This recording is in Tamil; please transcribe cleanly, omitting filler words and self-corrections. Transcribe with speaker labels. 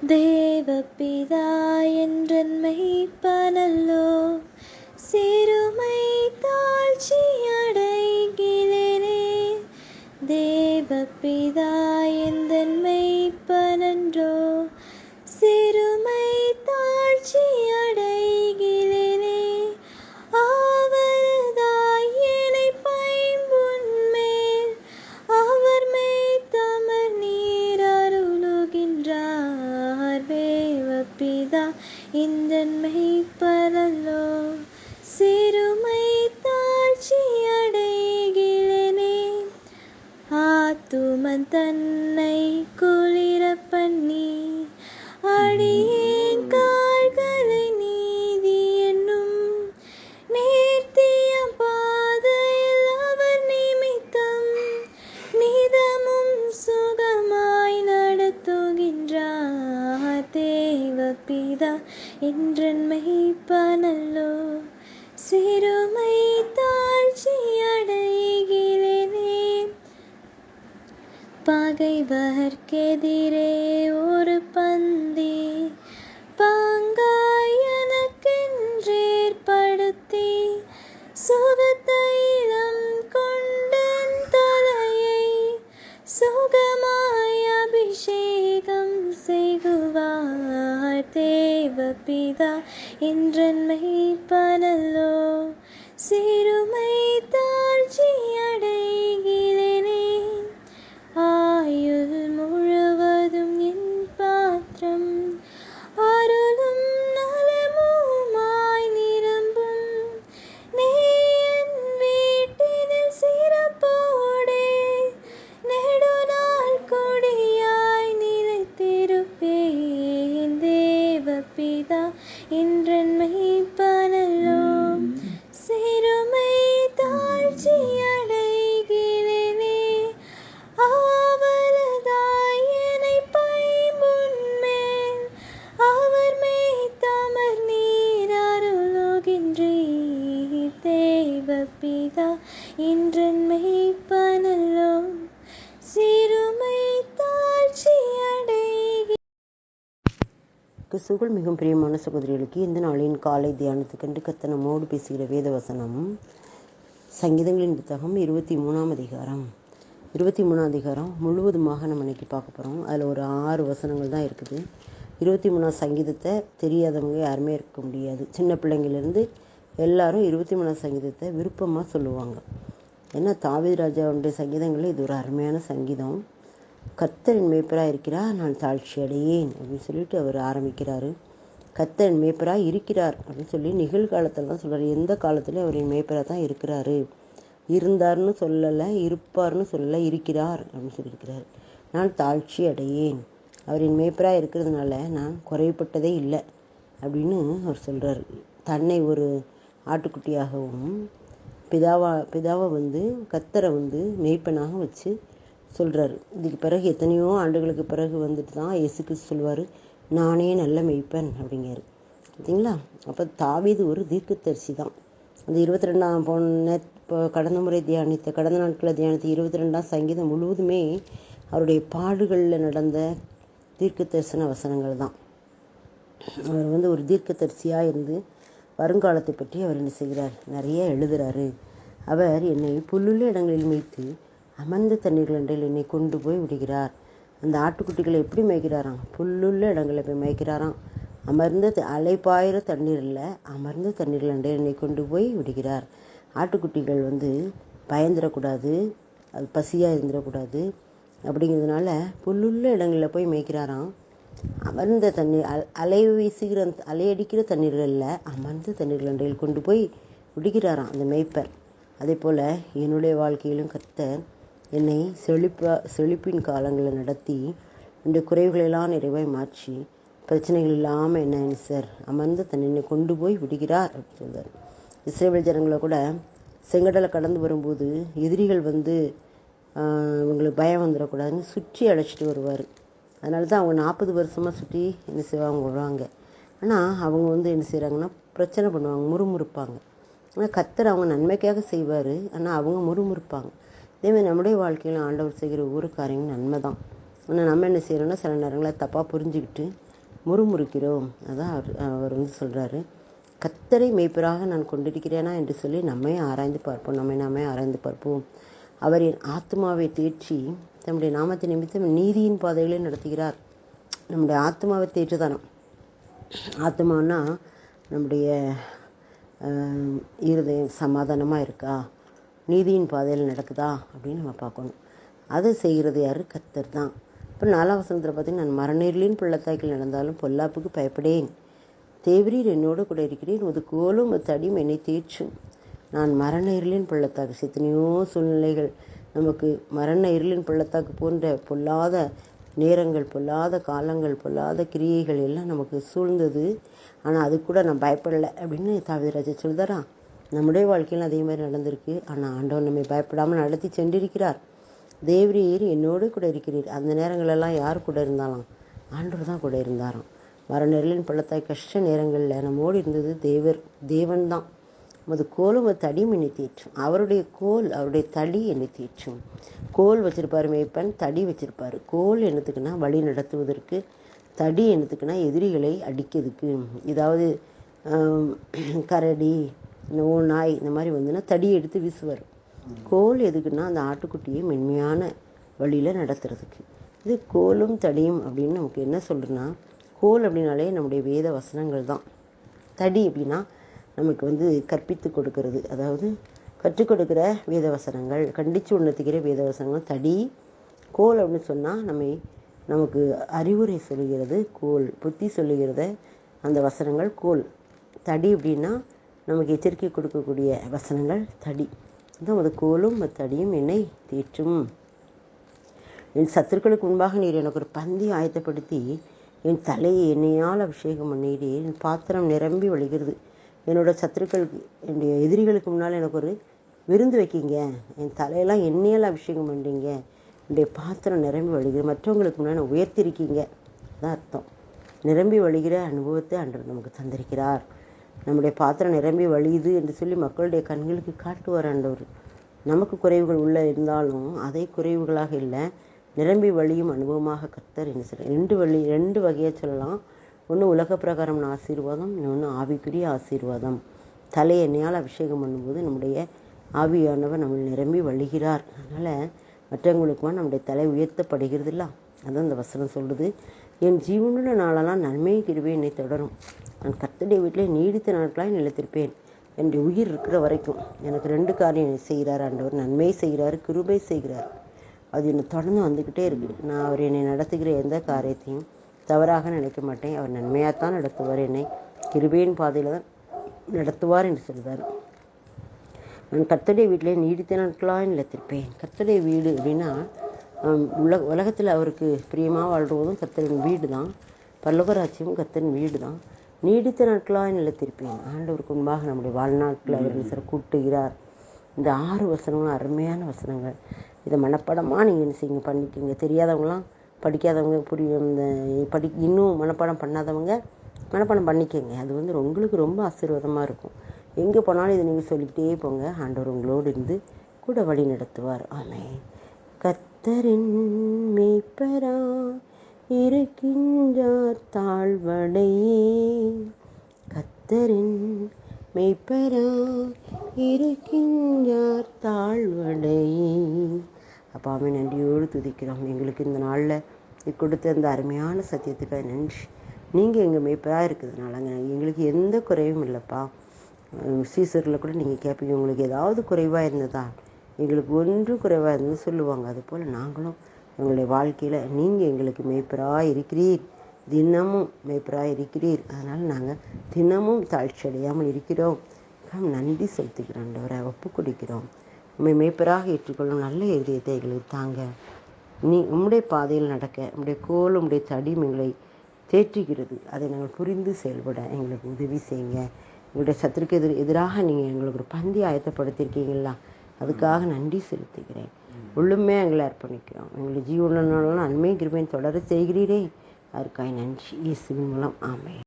Speaker 1: தேவபிதா என்றன் மெய்ப்பனல்லோ, சிறுமை தாழ்ச்சி அடைகிறேனே. தேவபிதா எந்தன் மெய்ப்பனன்றோ, சிறுமை தாழ்ச்சி அடைகிறேனே. ஆவல்தாய் என்னை பைம்புன்மேல், அவர் மேய்த்தமர் நீர் அருளுகின்றார். தேவபிதா எந்தன் மெய்ப்பனல்லோ, சிறுமை தாழ்ச்சி அடைகிறேனே. ஆத்துமன் தன்னை குளிர பண்ணி, அடியேன் கால்களை நீதி என்னும் நேர்த்திய பாதையில் அவர் நிமித்தம் நிதமும் சுகமாய் நடத்துகின்றார். தேவபிதா என்றன் மெய்ப்பனல்லோ, சிறுமை தாழ்ச்சி அடைகிறேனே. பகைவர்க்கெதிரே ஒரு பந்தி பாங்காய் எனக்கென்றேற்படுத்தி, சுகதைலம் கொண்டன் தலையை சுகமாய் அபிஷேகம் செய்குவார். தேவபிதா என்றன் மெய்ப்பனல்லோ, சிறுமை தாழ்ச்சி அடைகிறேனே. ஆயுள் முழுவதும் என் பாத்திரம் அருளும் நலமுமாய் நிரம்பும். நீ என் வீட்டினில் சிறப்போடே நெடுநாள் கொடியாய் நிலைத்திருப்பேன். தேவபிதா என்றன் மெய்ப்பனல்லோ, சிறுமை தாழ்ச்சி அடைகிறேனே. ஆவலதாய் என்னை பைம்புன்மேல், அவர் மேய்த்தமர் நீர் அருளுகின்றீர். தேவபிதா என்றன் மெய்ப்பனல்லோ, சிறுமை தாழ்ச்சி அடைகிறேனே.
Speaker 2: கிறிஸ்துவுக்குள் மிகவும் பிரியமான சகோதரிகளுக்கு இந்த நாளின் காலை தியானத்துக்கென்று கர்த்தர் நம்மோடு பேசுகிற வேத வசனம் சங்கீதங்களின் புத்தகம் 23ஆம் அதிகாரம். 23ஆம் அதிகாரம் முழுவதுமாக நம்ம இன்னைக்கு பார்க்க போகிறோம். அதில் ஒரு 6 வசனங்கள் தான் இருக்குது. 23ஆம் சங்கீதத்தை தெரியாதவங்க யாருமே இருக்க முடியாது. சின்ன பிள்ளைங்கள்லேருந்து எல்லாரும் 23ஆம் சங்கீதத்தை விருப்பமாக சொல்லுவாங்க. ஏன்னா தாவீது ராஜாவுடைய சங்கீதங்களில் இது ஒரு அருமையான சங்கீதம். கர்த்தர் என் மேய்ப்பராக இருக்கிறார், நான் தாழ்ச்சி அடையேன் அப்படின்னு சொல்லிட்டு அவர் ஆரம்பிக்கிறாரு. கர்த்தர் என் மேய்ப்பராக இருக்கிறார் அப்படின்னு சொல்லி நிகழ்காலத்தில் தான் சொல்கிறார். எந்த காலத்துலையும் அவர் என் மேய்ப்பராக தான் இருக்கிறாரு. இருந்தார்னு சொல்லலை, இருப்பார்னு சொல்லலை, இருக்கிறார் அப்படின்னு சொல்லியிருக்கிறார். நான் தாழ்ச்சி அடையேன், அவர் என் மேய்ப்பராக இருக்கிறதுனால நான் குறைப்பட்டதே இல்லை அப்படின்னு அவர் சொல்கிறார். தன்னை ஒரு ஆட்டுக்குட்டியாகவும் பிதாவை கர்த்தரை மேய்ப்பனாக வச்சு சொல்கிறாரு. இதுக்கு பிறகு எத்தனையோ ஆண்டுகளுக்கு பிறகு வந்துட்டு தான் இயேசு கிறிஸ்து சொல்லுவார், நானே நல்ல மேய்ப்பன் அப்படிங்கிறாரு. பார்த்தீங்களா? அப்போ தாவீது ஒரு தீர்க்கதரிசி தான். அந்த 22ஆம் கடந்த நாட்களில் தியானித்த 22ஆம் சங்கீதம் முழுவதுமே அவருடைய பாடுகளில் நடந்த தீர்க்க தரிசன வசனங்கள் தான். அவர் ஒரு தீர்க்கதரிசியாக இருந்து வருங்காலத்தை பற்றி அவர் என்ன செய்கிறார், நிறைய எழுதுகிறாரு. அவர் என்னை புல்லுள்ள இடங்களில் மேய்த்து அமர்ந்த தண்ணீர்கள் அண்டையில் என்னை கொண்டு போய் விடுகிறார். அந்த ஆட்டுக்குட்டிகளை எப்படி மேய்க்கிறாராம்? புல்லுள்ள இடங்களில் போய் மேய்க்கிறாராம். அமர்ந்த அலைப்பாயிர தண்ணீர் இல்லை, அமர்ந்த தண்ணீர்கள் அண்டையில் என்னை கொண்டு போய் விடுகிறார். ஆட்டுக்குட்டிகள் பயந்துடக்கூடாது, அது பசியாக இருந்துடக்கூடாது. அப்படிங்கிறதுனால புல்லுள்ள இடங்களில் போய் மேய்க்கிறாராம். அமர்ந்த தண்ணீர் அலையடிக்கிற தண்ணீர்கள் இல்லை, அமர்ந்த தண்ணீர்கள் அண்டையில் கொண்டு போய் விடுகிறாராம் அந்த மேய்ப்பர். அதே போல் என்னுடைய வாழ்க்கையிலும் கர்த்தர் என்னை செழிப்பின் காலங்களை நடத்தி இந்த குறைவுகளெல்லாம் நிறைவாய் மாற்றி பிரச்சனைகள் இல்லாமல் என்ன சார் அமர்ந்த தன்னை கொண்டு போய் விடுகிறார் அப்படின்னு சொல்கிறார். இஸ்ரேல் ஜனங்களை கூட செங்கடலை கடந்து வரும்போது எதிரிகள் இவங்களுக்கு பயம் வந்துடக்கூடாதுன்னு சுற்றி அழைச்சிட்டு வருவார். அதனால தான் அவங்க 40 வருஷமாக சுற்றி என்ன செய்வாங்க வருவாங்க. ஆனால் அவங்க என்ன செய்கிறாங்கன்னா பிரச்சனை பண்ணுவாங்க, முறுமுறுப்பாங்க. ஆனால் கர்த்தர் அவங்க நன்மைக்காக செய்வார், ஆனால் அவங்க முறுமுறுப்பாங்க. இதேமாதிரி நம்முடைய வாழ்க்கையில் ஆண்டவர் செய்கிற ஒவ்வொரு காரியமும் நன்மை தான். ஆனால் நம்ம என்ன செய்கிறோன்னா சில நேரங்களில் தப்பாக புரிஞ்சுக்கிட்டு முறுமுறுக்கிறோம். அதான் அவர் வந்து சொல்கிறாரு, கர்த்தரை மேய்ப்பராக நான் கொண்டிருக்கிறேனா என்று சொல்லி நாமே ஆராய்ந்து பார்ப்போம். அவர் என் ஆத்மாவை தேற்றி தம்முடைய நாமத்தை நிமித்தம் நீதியின் பாதைகளை நடத்துகிறார். நம்முடைய ஆத்மாவை தேற்றுதானம். ஆத்மானா நம்முடைய இருதயம் சமாதானமாக இருக்கா, நீதியின் பாதையில் நடக்குதா அப்படின்னு நம்ம பார்க்கணும். அதை செய்கிறது யார்? கர்த்தர் தான். இப்போ 4ஆம் வசனத்தில் பார்த்தீங்கன்னா, நான் மரணயிருளின் பள்ளத்தாக்கில் நடந்தாலும் பொல்லாப்புக்கு பயப்படேன், தேவரீர் என்னோடு கூட இருக்கிறீர், உமது கோலும் உமது தடியும் என்னை தேற்றும். நான் மரண இருளின் பள்ளத்தாக்கு, எத்தனையோ சூழ்நிலைகள் நமக்கு மரண இருளின் பள்ளத்தாக்கு போன்ற பொல்லாத நேரங்கள், பொல்லாத காலங்கள், பொல்லாத கிரியைகள் எல்லாம் நமக்கு சூழ்ந்தது. ஆனால் அது கூட நான் பயப்படலை அப்படின்னு தாவீது சொல்லுதாரா. நம்முடைய வாழ்க்கையில் அதே மாதிரி நடந்திருக்கு. ஆனால் ஆண்டவர் நம்மை பயப்படாமல் நடத்தி சென்றிருக்கிறார். தேவரீர் என்னோடு கூட இருக்கிறீர். அந்த நேரங்களெல்லாம் யார் கூட இருந்தாலும் ஆண்டவர் தான் கூட இருந்தாராம். மரணர்களின் பள்ளத்தாய் கஷ்ட நேரங்களில் நம்மோடு இருந்தது தேவன் தான். உமது கோலும் உமது தடியும் என்னை தேற்றும். அவருடைய கோல், அவருடைய தடி என்னை தேற்றும். கோல் வச்சிருப்பார் மேய்ப்பன், தடி வச்சிருப்பார். கோல் என்னத்துக்குன்னா வழி நடத்துவதற்கு, தடி என்னத்துக்குன்னா எதிரிகளை அடிக்கிறதுக்கு. இதாவது கரடி, நாய் இந்த மாதிரி வந்துன்னா தடியை எடுத்து வீசுவார். கோல் எதுக்குன்னா அந்த ஆட்டுக்குட்டியை மென்மையான வழியில் நடத்துறதுக்கு. இது கோலும் தடியும் அப்படின்னு நமக்கு என்ன சொல்கிறேன்னா, கோல் அப்படின்னாலே நம்முடைய வேத வசனங்கள் தான். தடி அப்படின்னா நமக்கு வந்து கற்பித்து கொடுக்கறது, அதாவது கற்றுக் கொடுக்குற வேத வசனங்கள், கண்டித்து உணர்த்துகிற வேத வசனங்கள் தடி. கோல் அப்படின்னு சொன்னால் நமக்கு அறிவுரை சொல்லுகிறது கோல், புத்தி சொல்லுகிறத அந்த வசனங்கள் கோல். தடி அப்படின்னா நமக்கு எச்சரிக்கை கொடுக்கக்கூடிய வசனங்கள் தடி. அதான் அது கோலும் தடியும் என்னை தேற்றும். என் சத்துருக்களுக்கு முன்பாக நீர் எனக்கு ஒரு பந்தி ஆயத்தப்படுத்தி என் தலையை எண்ணெயால் அபிஷேகம் பண்ணிட்டு என் பாத்திரம் நிரம்பி வழிகிறது. என்னோடய சத்துருக்களுக்கு, என்னுடைய எதிரிகளுக்கு முன்னால் எனக்கு ஒரு விருந்து வைக்கிங்க. என் தலையெல்லாம் எண்ணெயால் அபிஷேகம் பண்ணுறீங்க. என்னுடைய பாத்திரம் நிரம்பி வழிகிறது. மற்றவங்களுக்கு முன்னால் உயர்த்திருக்கீங்க. அதான் அர்த்தம். நிரம்பி வழிகிற அனுபவத்தை ஆண்டவர் நமக்கு தந்திருக்கிறார். நம்முடைய பாத்திரம் நிரம்பி வழியுது என்று சொல்லி மக்களுடைய கண்களுக்கு காட்டுவார் ஆண்டவர். நமக்கு குறைவுகள் உள்ள இருந்தாலும் அதை குறைவுகளாக இல்லை, நிரம்பி வழியும் அனுபவமாக கர்த்தர் என்ன சொல்கிறார். ரெண்டு வகையாக சொல்லலாம். ஒன்று உலக பிரகாரமான ஆசீர்வாதம், இன்னொன்று ஆவிக்குரிய ஆசீர்வாதம். தலை எண்ணெயால் அபிஷேகம் பண்ணும்போது நம்முடைய ஆவியானவர் நம்மளை நிரம்பி வழிகிறார். அதனால் மற்றவங்களுக்குமா நம்முடைய தலை உயர்த்தப்படுகிறது இல்லை. அதான் இந்த வசனம் சொல்லுது. என் ஜீவனுள்ள நாளெல்லாம் நன்மை கிருபை என்னை தொடரும். நான் கர்த்தருடைய வீட்டில் நீடித்த நாட்களாய் நிலைத்திருப்பேன். என்னுடைய உயிர் இருக்கிற வரைக்கும் எனக்கு 2 காரியம் செய்கிறார் ஆண்டவர். நன்மை செய்கிறார், கிருபை செய்கிறார். அது என்னை தொடர்ந்து வந்துக்கிட்டே இருக்குது. நான் அவர் என்னை நடத்துகிற எந்த காரியத்தையும் தவறாக நினைக்க மாட்டேன். அவர் நன்மையாகத்தான் நடத்துவார். என்னை கிருபையின் பாதையில் தான் நடத்துவார் என்று சொல்கிறார். நான் கர்த்தருடைய வீட்டிலே நீடித்த நாட்களாக நிலைத்திருப்பேன். கர்த்தருடைய வீடு அப்படின்னா உலகத்தில் அவருக்கு பிரியமாக வாழ்வதும் கர்த்தரின் வீடு தான். பரலோகராட்சியும் கர்த்தரின் வீடு தான். நீடித்த நாட்களாக நிலைத்திருப்பேன். ஆண்டவருக்கு முன்பாக நம்முடைய வாழ்நாட்கள் அவர் கூட்டுகிறார். இந்த 6 வசனங்களும் அருமையான வசனங்கள். இதை மனப்பாடமாக நீங்கள் என்ன செய்யுங்க, பண்ணிக்கோங்க. தெரியாதவங்களாம், படிக்காதவங்க, இன்னும் மனப்பாடம் பண்ணாதவங்க மனப்பாடம் பண்ணிக்கோங்க. அது வந்து உங்களுக்கு ரொம்ப ஆசீர்வாதமாக இருக்கும். எங்கே போனாலும் இதை நீங்கள் சொல்லிக்கிட்டே போங்க. ஆண்டவர் உங்களோடு இருந்து கூட வழி நடத்துவார். ஆமென். கர்த்தரின் மேய்ப்பரா இருக்கின்றார் தாழ்வடையே. கர்த்தரின் மேய்ப்பரா இருக்கின்றார் தாழ்வடையே. அப்பாவே நன்றியோடு துதிக்கிறோம். எங்களுக்கு இந்த நாளில் கொடுத்த இந்த அருமையான சத்தியத்துக்காக நன்றி. நீங்கள் எங்கள் மேய்ப்பராக இருக்கிறதுனாலங்க எங்களுக்கு எந்த குறைவும் இல்லைப்பா. சீசரில் கூட நீங்கள் கேட்பீங்க, உங்களுக்கு ஏதாவது குறைவாக இருந்ததா, எங்களுக்கு ஒன்றும் குறைவாக இருந்தது சொல்லுவாங்க. அதுபோல் நாங்களும் எங்களுடைய வாழ்க்கையில் நீங்கள் எங்களுக்கு மேய்ப்பராக இருக்கிறீர், தினமும் மேய்ப்பராக இருக்கிறீர். அதனால் நாங்கள் தினமும் தாழ்ச்சி அடையாமல் இருக்கிறோம். நன்றி செலுத்துகிறோம். ஆண்டவரை ஒப்பு கொடுக்கிறோம். உண்மை மேய்ப்பராக ஏற்றுக்கொள்ளும் நல்ல இதயத்தை எங்களுக்கு தாங்க. உம்முடைய பாதையில் நடக்க உம்முடைய கோல், உம்முடைய தடியும் எங்களை தேற்றுகிறது. அதை நாங்கள் புரிந்து செயல்பட எங்களுக்கு உதவி செய்யுங்க. எங்களுடைய சத்துருக்கு எதிராக நீங்கள் எங்களுக்கு ஒரு பந்தி ஆயத்தப்படுத்தியிருக்கீங்களா, அதுக்காக நன்றி செலுத்துகிறேன். உள்ளுமே எங்களை அர்ப்பணிக்கிறோம். எங்களுடைய ஜீவனாலும் நன்மை கிருபையும் தொடர செய்கிறீரே, அதற்காக நன்றி. இயேசுவின் மூலம் ஆமென்.